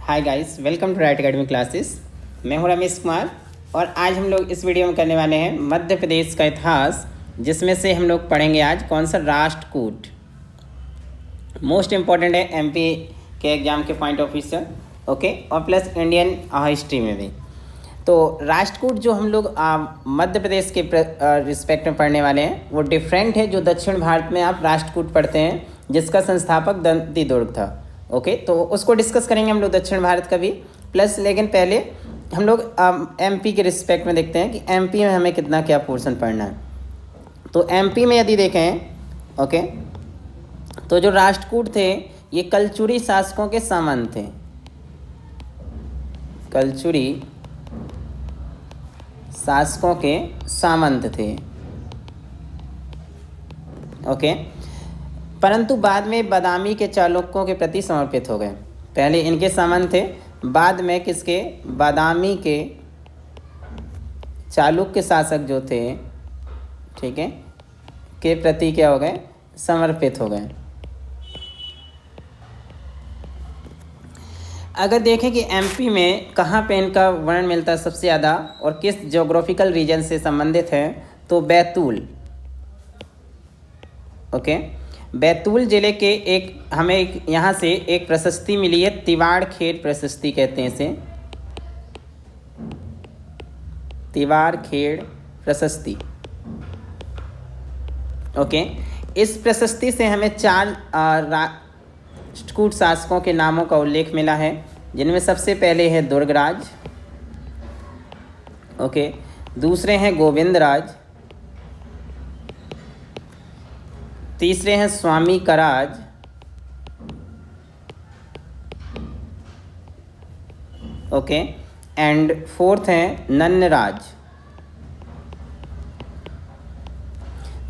Hi guys, welcome to Right Academy classes. मैं हूं रमेश कुमार और आज हम लोग इस वीडियो में करने वाले हैं मध्य प्रदेश का इतिहास, जिसमें से हम लोग पढ़ेंगे आज कौन सा राष्ट्रकूट। मोस्ट इम्पॉर्टेंट है एमपी के एग्जाम के पॉइंट ऑफ व्यू से, ओके, और प्लस इंडियन हिस्ट्री में भी। तो राष्ट्रकूट जो हम लोग मध्य प्रदेश के रिस्पेक्ट में पढ़ने वाले हैं वो डिफरेंट है जो दक्षिण भारत में आप राष्ट्रकूट पढ़ते हैं, जिसका संस्थापक दंती दुर्ग था। ओके, तो उसको डिस्कस करेंगे हम लोग दक्षिण भारत का भी प्लस। लेकिन पहले हम लोग एमपी के रिस्पेक्ट में देखते हैं कि एमपी में हमें कितना क्या पोर्शन पढ़ना है। तो एमपी में यदि देखें, ओके, तो जो राष्ट्रकूट थे ये कलचुरी शासकों के सामंत थे। कलचुरी शासकों के सामंत थे, ओके, परंतु बाद में बादामी के चालुक्यों के प्रति समर्पित हो गए। पहले इनके सामंत थे, बाद में किसके, बादामी के चालुक्य शासक जो थे, ठीक है, के प्रति क्या हो गए, समर्पित हो गए। अगर देखें कि एमपी में कहाँ पे इनका वर्णन मिलता है सबसे ज़्यादा और किस ज्योग्राफिकल रीजन से संबंधित है, तो बैतूल। ओके, बैतूल जिले के हमें यहाँ से एक प्रशस्ति मिली है, तिवाड़ खेड़ प्रशस्ति कहते हैं इसे, तिवाड़ खेड़ प्रशस्ति। ओके, इस प्रशस्ति से हमें 4 राष्ट्रकूट शासकों के नामों का उल्लेख मिला है, जिनमें सबसे पहले है दुर्गराज, ओके, दूसरे हैं गोविंदराज, तीसरे हैं स्वामी कराज, ओके, एंड फोर्थ हैं नन्नराज।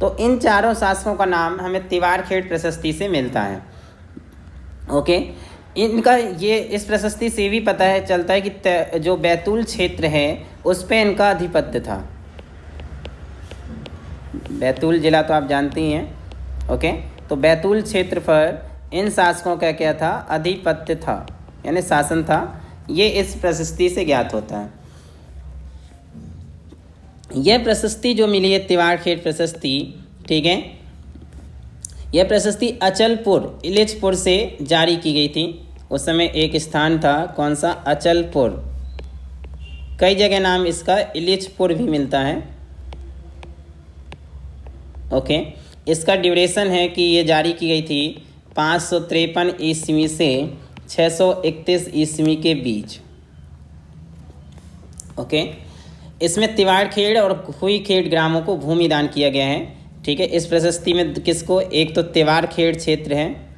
तो इन चारों शासकों का नाम हमें तिवाड़ खेड़ प्रशस्ति से मिलता है। ओके, इनका ये इस प्रशस्ति से भी पता है चलता है कि जो बैतूल क्षेत्र है उस पे इनका आधिपत्य था। बैतूल जिला तो आप जानती ही हैं, ओके, तो बैतूल क्षेत्र पर इन शासकों का क्या था, आधिपत्य था, यानी शासन था। ये इस प्रशस्ति से ज्ञात होता है। यह प्रशस्ति जो मिली है तिवाड़ खेड़ प्रशस्ति, ठीक है, यह प्रशस्ति अचलपुर इलिचपुर से जारी की गई थी। उस समय एक स्थान था, कौन सा, अचलपुर। कई जगह नाम इसका इलिचपुर भी मिलता है। ओके, इसका ड्यूरेशन है कि ये जारी की गई थी 553 ईस्वी से 631 ईस्वी के बीच। ओके, इसमें तिवाड़ खेड़ और खुई खेड़ ग्रामों को भूमि दान किया गया है। ठीक है, इस प्रशस्ति में किसको, एक तो तिवाड़ खेड़ क्षेत्र है,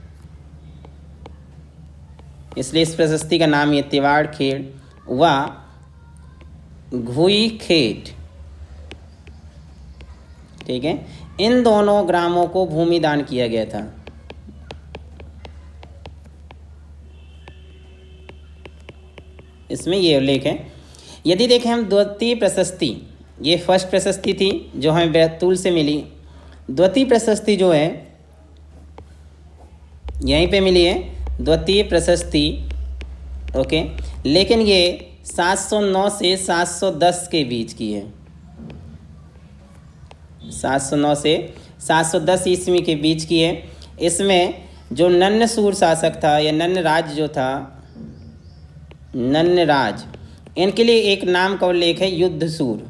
इसलिए इस प्रशस्ति का नाम ये तिवाड़ खेड़ व घुई खेड़, ठीक है, इन दोनों ग्रामों को भूमि दान किया गया था। इसमें ये उल्लेख है। यदि देखें हम द्वितीय प्रशस्ति, ये फर्स्ट प्रशस्ति थी जो हमें बैतूल से मिली। द्वितीय प्रशस्ति जो है यहीं पे मिली है, द्वितीय प्रशस्ति, ओके, लेकिन ये 709 से 710 के बीच की है। 709 से 710 ईस्वी के बीच की है। इसमें जो नन्नसूर शासक था या नन्नराज जो था, नन्नराज, इनके लिए एक नाम का उल्लेख है, युद्धसूर।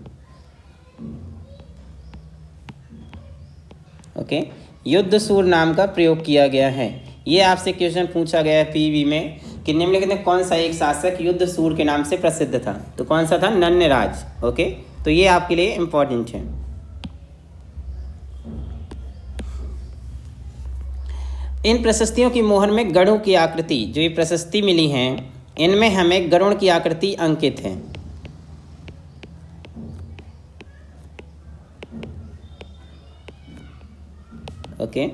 ओके, युद्धसूर नाम का प्रयोग किया गया है। ये आपसे क्वेश्चन पूछा गया है पीवी में कि निम्नलिखित में कौन सा एक शासक युद्धसूर के नाम से प्रसिद्ध था, तो कौन सा था, नन्नराज। ओके, तो ये आपके लिए इम्पोर्टेंट है। इन प्रशस्तियों की मोहर में गरुड़ की आकृति, जो ये प्रशस्ति मिली हैं इनमें हमें गरुड़ की आकृति अंकित है। ओके,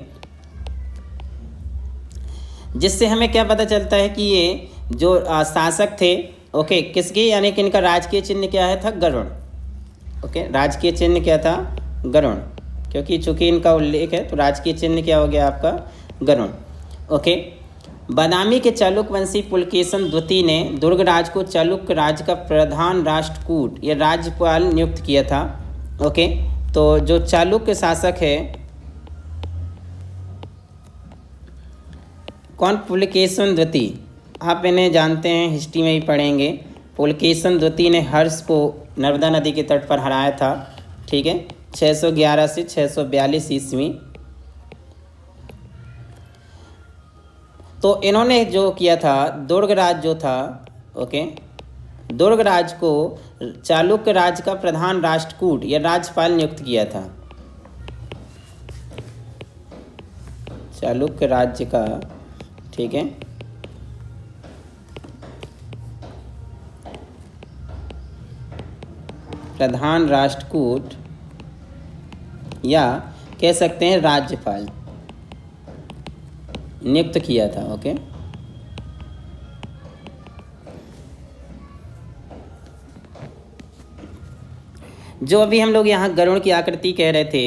जिससे हमें क्या पता चलता है कि ये जो शासक थे, ओके, किसके, यानी कि इनका राजकीय चिन्ह क्या है, था गरुड़। ओके, राजकीय चिन्ह क्या था, गरुड़, क्योंकि चूंकि इनका उल्लेख है तो राजकीय चिन्ह क्या हो गया आपका, गरुड़। ओके, बादामी के चालुक्य वंशी पुलकेशन द्वितीय ने दुर्गराज को चालुक्य राज्य का प्रधान राष्ट्रकूट या राज्यपाल नियुक्त किया था। ओके, तो जो चालुक्य शासक है कौन? पुलकेशन द्वितीय। आप इन्हें जानते हैं, हिस्ट्री में ही पढ़ेंगे। पुलकेशन द्वितीय ने हर्ष को नर्मदा नदी के तट पर हराया था। ठीक है, 611 से 642 ईस्वी। तो इन्होंने जो किया था, दुर्गराज जो था, ओके, दुर्गराज को चालुक्य राज्य का प्रधान राष्ट्रकूट या राज्यपाल नियुक्त किया था। चालुक्य राज्य का, ठीक है, प्रधान राष्ट्रकूट या कह सकते हैं राज्यपाल नियुक्त किया था। ओके, जो अभी हम लोग यहाँ गरुड़ की आकृति कह रहे थे,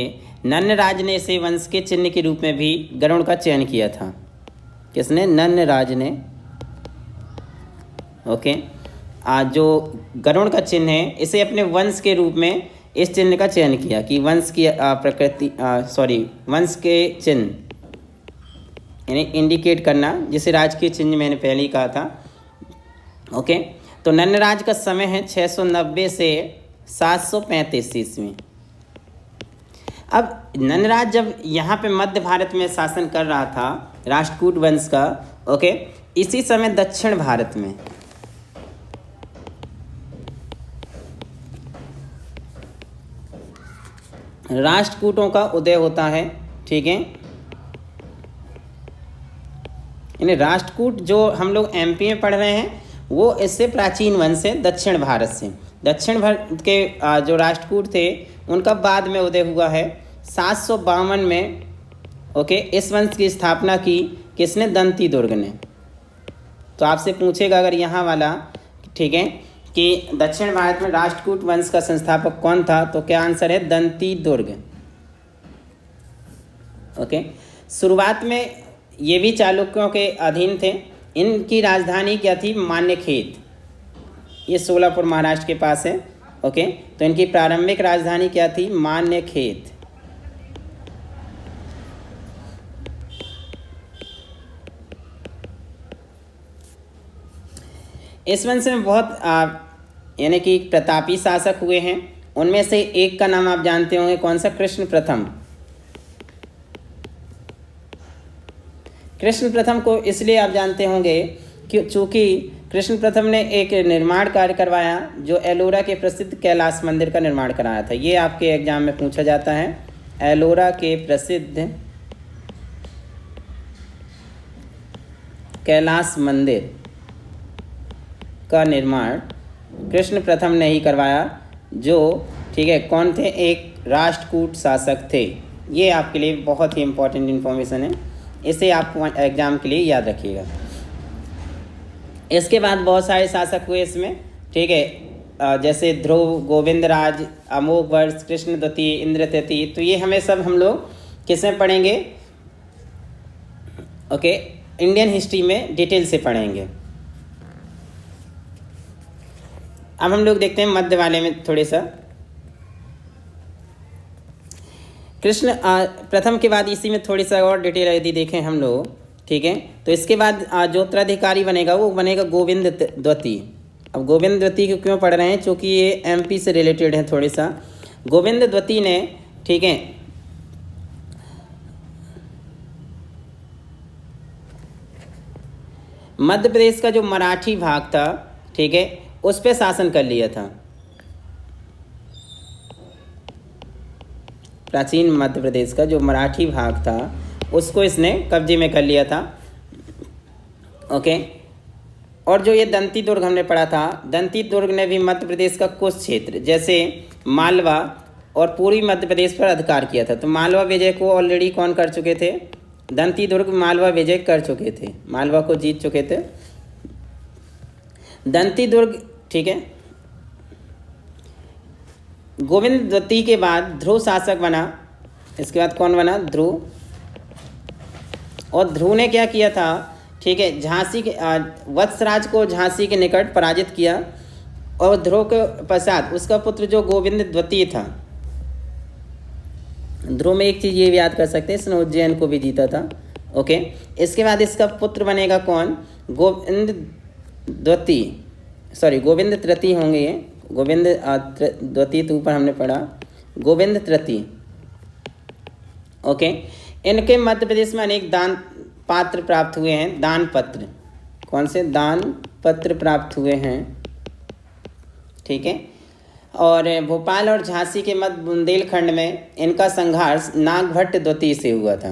नन्नराज ने इसे वंश के चिन्ह के रूप में भी गरुड़ का चयन किया था। किसने? नन्नराज ने। ओके, जो गरुड़ का चिन्ह है, इसे अपने वंश के रूप में इस चिन्ह का चयन किया कि वंश की वंश के चिन्ह यानी इंडिकेट करना, जिसे राजकीय चिन्ह मैंने पहले ही कहा था। ओके, तो नन्नराज का समय है 690 से 735 ईस्वी। अब नन्नराज जब यहाँ पे मध्य भारत में शासन कर रहा था, राष्ट्रकूट वंश का, ओके, इसी समय दक्षिण भारत में राष्ट्रकूटों का उदय होता है। ठीक है, यानी राष्ट्रकूट जो हम लोग एमपी में पढ़ रहे हैं वो इससे प्राचीन वंश है, दक्षिण भारत से। दक्षिण भारत के जो राष्ट्रकूट थे उनका बाद में उदय हुआ है 752 में। ओके, इस वंश की स्थापना की किसने? दंती दुर्ग ने। तो आपसे पूछेगा अगर यहाँ वाला, ठीक है, कि दक्षिण भारत में राष्ट्रकूट वंश का संस्थापक कौन था, तो क्या आंसर है? दंती दुर्ग। ओके, शुरुआत में ये भी चालुक्यों के अधीन थे। इनकी राजधानी क्या थी? मान्यखेत। ये सोलापुर महाराष्ट्र के पास है। ओके, तो इनकी प्रारंभिक राजधानी क्या थी? मान्यखेत। इस वंश में बहुत यानी कि प्रतापी शासक हुए हैं। उनमें से एक का नाम आप जानते होंगे, कौन सा? कृष्ण प्रथम। कृष्ण प्रथम को इसलिए आप जानते होंगे कि चूँकि कृष्ण प्रथम ने एक निर्माण कार्य करवाया जो एलोरा के प्रसिद्ध कैलाश मंदिर का निर्माण कराया था। ये आपके एग्जाम में पूछा जाता है। एलोरा के प्रसिद्ध कैलाश मंदिर का निर्माण कृष्ण प्रथम ने ही करवाया, जो, ठीक है, कौन थे? एक राष्ट्रकूट शासक थे। ये आपके लिए बहुत ही इम्पोर्टेंट इन्फॉर्मेशन है, इसे आप एग्जाम के लिए याद रखिएगा। इसके बाद बहुत सारे शासक हुए इसमें, ठीक है, जैसे ध्रुव, गोविंदराज, अमोघवर्ष, कृष्ण द्वितीय, इंद्र तृतीय। तो ये हमें सब हम लोग किसमें पढ़ेंगे? ओके, इंडियन हिस्ट्री में डिटेल से पढ़ेंगे। अब हम लोग देखते हैं मध्य वाले में थोड़े सा। कृष्ण प्रथम के बाद इसी में थोड़ी सा और डिटेल यदि देखें हम लोग, ठीक है, तो इसके बाद जो उत्तराधिकारी बनेगा वो बनेगा गोविंद द्वितीय। अब गोविंद द्वितीय को क्यों पढ़ रहे हैं? क्योंकि ये एमपी से रिलेटेड है थोड़ी सा। गोविंद द्वितीय ने, ठीक है, मध्य प्रदेश का जो मराठी भाग था, ठीक है, उस पर शासन कर लिया था। प्राचीन मध्य प्रदेश का जो मराठी भाग था उसको इसने कब्जे में कर लिया था। ओके, और जो ये दंती दुर्ग हमने पढ़ा था, दंती दुर्ग ने भी मध्य प्रदेश का कुछ क्षेत्र जैसे मालवा और पूर्वी मध्य प्रदेश पर अधिकार किया था। तो मालवा विजय को ऑलरेडी कौन कर चुके थे? दंती दुर्ग मालवा विजय कर चुके थे, मालवा को जीत चुके थे। दंती दुर्ग, ठीक है, गोविंद द्वितीय के बाद ध्रुव शासक बना। इसके बाद कौन बना? ध्रुव। और ध्रुव ने क्या किया था ठीक है, झांसी के वत्सराज को झांसी के निकट पराजित किया और ध्रुव के पश्चात उसका पुत्र जो गोविंद द्वितीय था, ध्रुव में एक चीज़ ये भी याद कर सकते हैं, इसने उज्जैन को भी जीता था। ओके, इसके बाद इसका पुत्र बनेगा कौन, गोविंद द्वितीय, सॉरी गोविंद तृतीय होंगे ये, गोविंद द्वितीय तो ऊपर हमने पढ़ा, गोविंद तृतीय। ओके, इनके मध्य प्रदेश में अनेक दान पात्र प्राप्त हुए हैं, दान पत्र, कौन से दान पत्र प्राप्त हुए हैं, ठीक है। और भोपाल और झांसी के मध्य बुंदेलखंड में इनका संघर्ष नागभट्ट द्वितीय से हुआ था।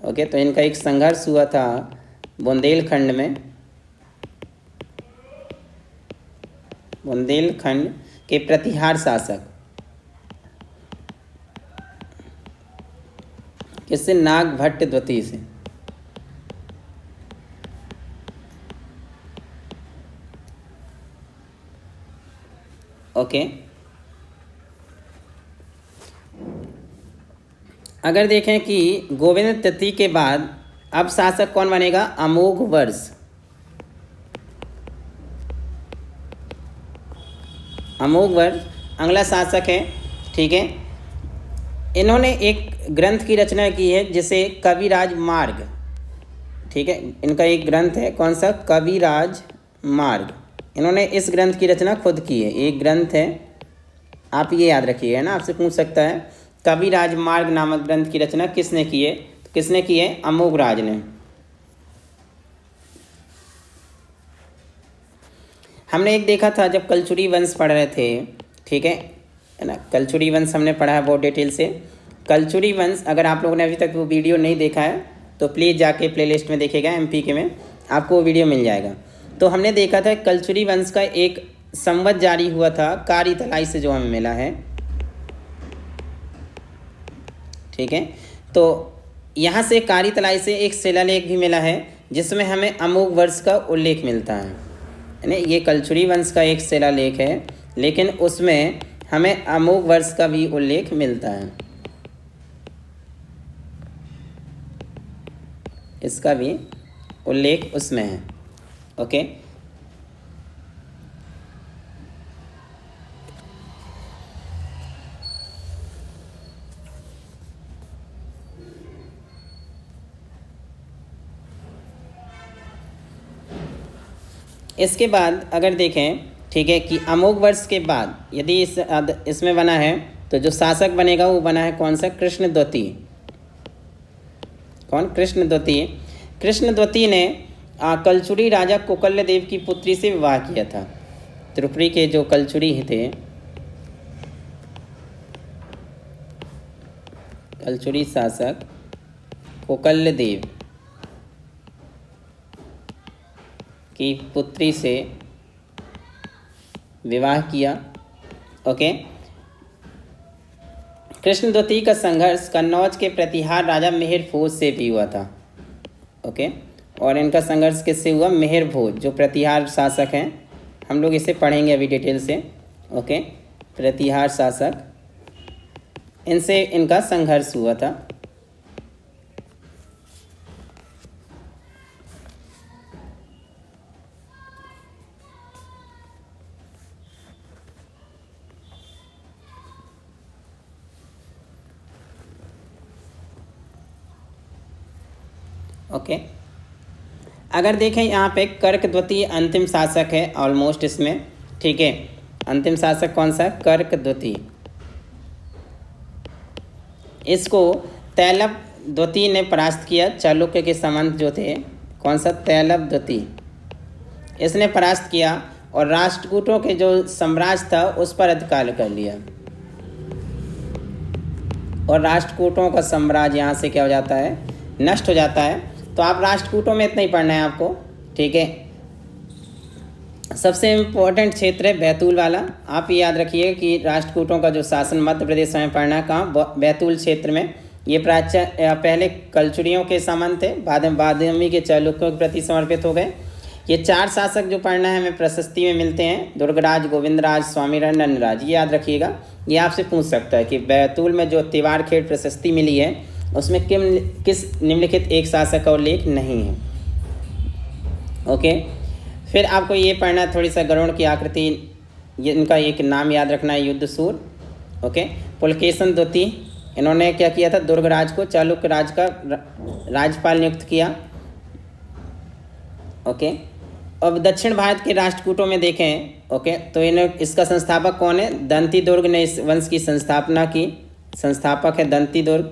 ओके, तो इनका एक संघर्ष हुआ था बुंदेलखंड में, बुंदेलखंड के प्रतिहार शासक किससे, नागभट्ट द्वितीय से। ओके, अगर देखें कि गोविंद तृतीय के बाद अब शासक कौन बनेगा, अमोघवर्ष। अमोघवर्ष अगला शासक है, ठीक है। इन्होंने एक ग्रंथ की रचना की है जिसे कविराज मार्ग, ठीक है, इनका एक ग्रंथ है, कौन सा, कविराज मार्ग। इन्होंने इस ग्रंथ की रचना खुद की है, एक ग्रंथ है, आप ये याद रखिएगा ना, आपसे पूछ सकता है कविराज मार्ग नामक ग्रंथ की रचना किसने की है, तो किसने की है, अमोघराज ने। हमने एक देखा था जब कलचुरी वंश पढ़ रहे थे, ठीक है ना, कलचुरी वंश हमने पढ़ा है बहुत डिटेल से। कलचुरी वंश अगर आप लोगों ने अभी तक वो वीडियो नहीं देखा है तो प्लीज़ जाके प्लेलिस्ट में देखिएगा, MPK में आपको वो वीडियो मिल जाएगा। तो हमने देखा था कलचुरी वंश का एक संवत जारी हुआ था कारीतलाई से, जो हमें मिला है, ठीक है। तो यहाँ से कारीतलाई से एक शिलालेख भी मिला है जिसमें हमें अमोघवर्ष का उल्लेख मिलता है, यानी ये कलचुरी वंश का एक शिलालेख है लेकिन उसमें हमें अमोघवर्ष का भी उल्लेख मिलता है, इसका भी उल्लेख उसमें है। ओके, इसके बाद अगर देखें, ठीक है, कि अमोघवर्ष के बाद यदि इसमें बना है तो जो शासक बनेगा वो बना है कौन सा, कृष्ण द्वितीय। कौन, कृष्ण द्वितीय। कृष्ण द्वितीय ने कलचुरी राजा कोकल्य देव की पुत्री से विवाह किया था। त्रिपुरी के जो कलचुरी थे, कलचुरी शासक कोकल्य देव की पुत्री से विवाह किया। ओके, कृष्ण द्वितीय का संघर्ष कन्नौज के प्रतिहार राजा मिहिर भोज से भी हुआ था। ओके, और इनका संघर्ष किससे हुआ, मिहिर भोज, जो प्रतिहार शासक हैं, हम लोग इसे पढ़ेंगे अभी डिटेल से। ओके, प्रतिहार शासक, इनसे इनका संघर्ष हुआ था। ओके, अगर देखें यहाँ पे कर्क द्वितीय अंतिम शासक है ऑलमोस्ट इसमें, ठीक है। अंतिम शासक कौन सा, कर्क द्वितीय। इसको तैलप द्वितीय ने परास्त किया, चालुक्य के सामंत जो थे, कौन सा, तैलप द्वितीय, इसने परास्त किया और राष्ट्रकूटों के जो साम्राज्य था उस पर अधिकार कर लिया, और राष्ट्रकूटों का साम्राज्य यहाँ से क्या हो जाता है, नष्ट हो जाता है। तो आप राष्ट्रकूटों में इतना ही पढ़ना है आपको, ठीक है। सबसे इम्पोर्टेंट क्षेत्र है बैतूल वाला, आप ये याद रखिए कि राष्ट्रकूटों का जो शासन मध्य प्रदेश में पढ़ना है कहाँ, बैतूल क्षेत्र में। ये पहले कलचुरियों के सामंत थे, बाद में बादामी के चालुक्यों के प्रति समर्पित हो गए। ये चार शासक जो पढ़ना है हमें प्रशस्ति में मिलते हैं, दुर्गराज, गोविंदराज, स्वामीराज, नंदराज, ये याद रखिएगा। ये आपसे पूछ सकता है कि बैतूल में जो तिवारखेड़ प्रशस्ति मिली है उसमें किस निम्नलिखित एक शासक का उल्लेख नहीं है। ओके। फिर आपको ये पढ़ना थोड़ी सा गरुड़ की आकृति, ये इनका एक नाम याद रखना है, युद्धसूर। ओके। पुलकेशन द्वितीय, इन्होंने क्या किया था, दुर्गराज को चालुक्य राज का राज्यपाल नियुक्त किया। ओके। अब दक्षिण भारत के राष्ट्रकूटों में देखें, ओके, तो इन्हें इसका संस्थापक कौन है, दंती दुर्ग ने इस वंश की स्थापना की, संस्थापक है दंती दुर्ग।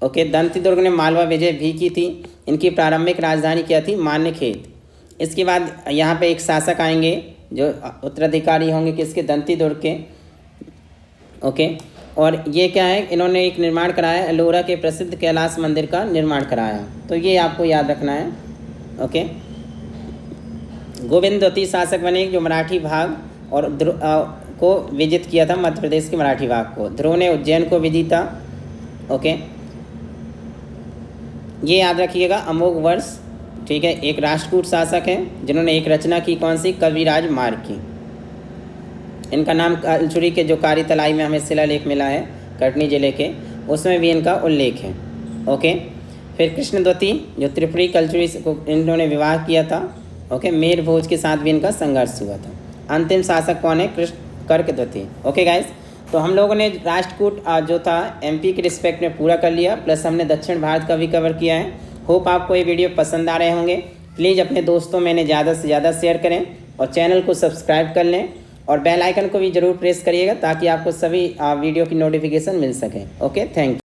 ओके। दंती दुर्ग ने मालवा विजय भी की थी। इनकी प्रारंभिक राजधानी क्या थी, मान्यखेत। इसके बाद यहाँ पे एक शासक आएंगे जो उत्तराधिकारी होंगे किसके, दंती दुर्ग के। ओके। और ये क्या है, इन्होंने एक निर्माण कराया, एलोरा के प्रसिद्ध कैलाश मंदिर का निर्माण कराया, तो ये आपको याद रखना है। ओके। गोविंद द्वितीय शासक बने जो मराठी भाग और को विजित किया था, मध्य प्रदेश के मराठी भाग को। ध्रुव ने उज्जैन को विजिता। ओके। ये याद रखिएगा, अमोघ वर्ष, ठीक है। एक राष्ट्रकूट शासक हैं जिन्होंने एक रचना की, कौन सी, कविराज मार्ग की। इनका नाम कलचुरी के जो कारी तलाई में हमें शिलालेख मिला है कटनी जिले के, उसमें भी इनका उल्लेख है। ओके। फिर कृष्ण द्वितीय जो त्रिपुरी कलचुरी को इन्होंने विवाह किया था। ओके। मेर भोज के साथ भी इनका संघर्ष हुआ था। अंतिम शासक कौन है, कृष्ण कर्क द्वितीय। ओके गाइस, तो हम लोगों ने राष्ट्रकूट जो था एमपी के रिस्पेक्ट में पूरा कर लिया, प्लस हमने दक्षिण भारत का भी कवर किया है। होप आपको ये वीडियो पसंद आ रहे होंगे। प्लीज़ अपने दोस्तों में इन्हें ज़्यादा से ज़्यादा शेयर करें और चैनल को सब्सक्राइब कर लें और बेल आइकन को भी ज़रूर प्रेस करिएगा ताकि आपको सभी वीडियो की नोटिफिकेशन मिल सके। Okay, thank you.